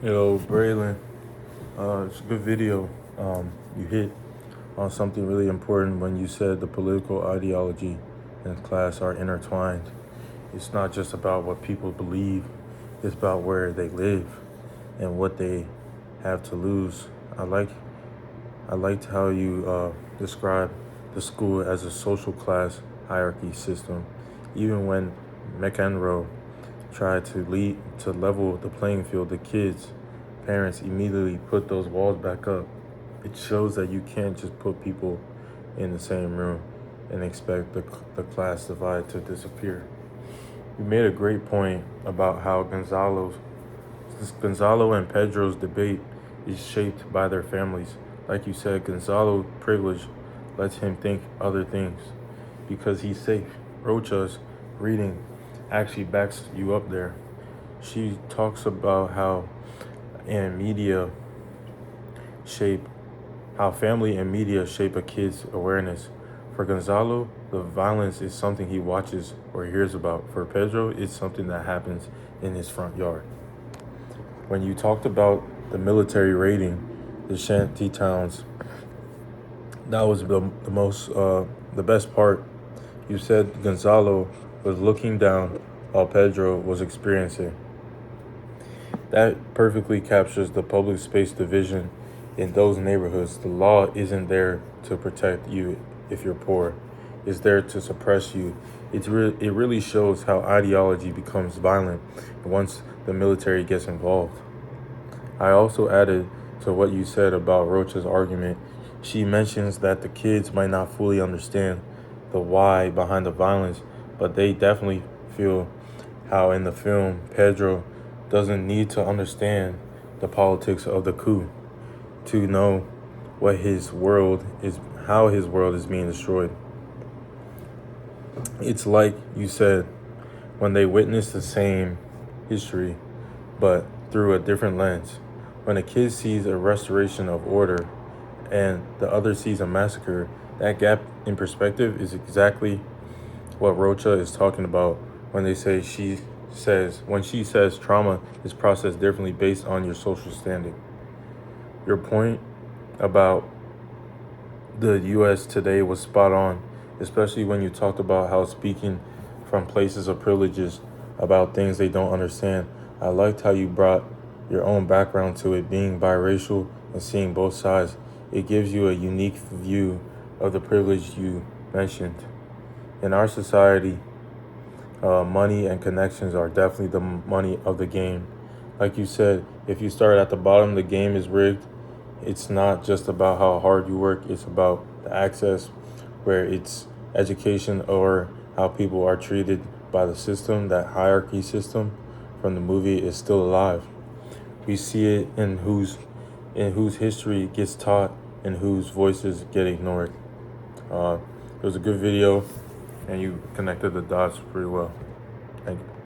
Yo, Braylon, it's a good video. You hit on something really important when you said the political ideology and class are intertwined. It's not just about what people believe, it's about where they live and what they have to lose. I liked how you described the school as a social class hierarchy system, even when McEnroe tried to level the playing field. The kids' parents immediately put those walls back up. It shows that you can't just put people in the same room and expect the class divide to disappear. You made a great point about how Gonzalo and Pedro's debate is shaped by their families. Like you said, Gonzalo's privilege lets him think other things because he's safe. Rocha's reading actually backs you up there. She talks about and media shape how family and media shape a kid's awareness. For Gonzalo, the violence is something he watches or hears about. For Pedro, it's something that happens in his front yard. When you talked about the military raiding the shanty towns, that was the best part. You said Gonzalo was looking down while Pedro was experiencing. That perfectly captures the public space division in those neighborhoods. The law isn't there to protect you if you're poor. It's there to suppress you. It really shows how ideology becomes violent once the military gets involved. I also added to what you said about Rocha's argument. She mentions that the kids might not fully understand the why behind the violence, but they definitely feel how in the film Pedro doesn't need to understand the politics of the coup to know what his world is, how his world is being destroyed. It's like you said, when they witness the same history, but through a different lens. When a kid sees a restoration of order and the other sees a massacre, that gap in perspective is exactly what Rocha is talking about when she says trauma is processed differently based on your social standing. Your point about the US today was spot on, especially when you talked about how speaking from places of privileges about things they don't understand. I liked how you brought your own background to it, being biracial and seeing both sides. It gives you a unique view of the privilege you mentioned. In our society, money and connections are definitely the money of the game. Like you said, if you start at the bottom, the game is rigged. It's not just about how hard you work, it's about the access, where it's education or how people are treated by the system. That hierarchy system from the movie is still alive. We see it in whose history gets taught and whose voices get ignored. It was a good video, and you connected the dots pretty well. Thank you.